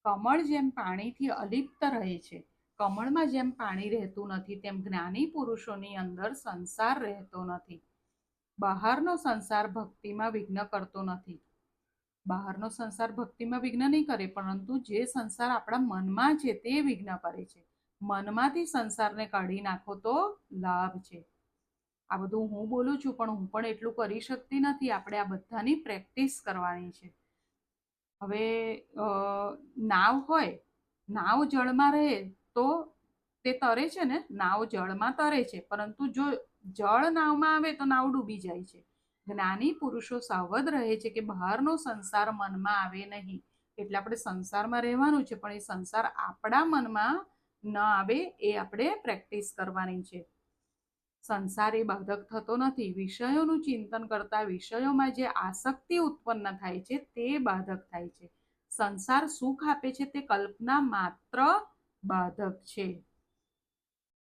કમળ જેમ પાણીથી અલિપ્ત રહે છે, કમળમાં જેમ પાણી રહેતું નથી, તેમ જ્ઞાની પુરુષોની અંદર સંસાર રહેતો નથી. બહારનો સંસાર ભક્તિમાં વિઘ્ન કરતો નથી. બહારનો સંસાર ભક્તિમાં વિઘ્ન નહીં કરે, પરંતુ જે સંસાર આપણા મનમાં છે તે વિઘ્ન કરે છે. મનમાંથી સંસારને કાઢી નાખો તો લાભ છે. આ બધું હું બોલું છું, પણ હું પણ એટલું કરી શકતી નથી. આપણે આ બધાની પ્રેક્ટિસ કરવાની છે. હવે નાવ હોય, નાવ જળમાં રહે તો તે તરે છે ને, નાવ જળમાં તરે છે, પરંતુ જો જળ નાવમાં આવે તો નાવ ડૂબી જાય છે. જ્ઞાની પુરુષો સાવધ રહે છે કે બહારનો સંસાર મનમાં આવે નહીં. એટલે આપણે સંસારમાં રહેવાનું છે, પણ એ સંસાર આપણા મનમાં ન આવે એ આપણે પ્રેક્ટિસ કરવાની છે. સંસાર એ બાધક થતો નથી. વિષયોનું ચિંતન કરતા વિષયોમાં જે આસક્તિ ઉત્પન્ન થાય છે તે બાધક થાય છે. સંસાર સુખ આપે છે તે કલ્પના માત્ર બાધક છે.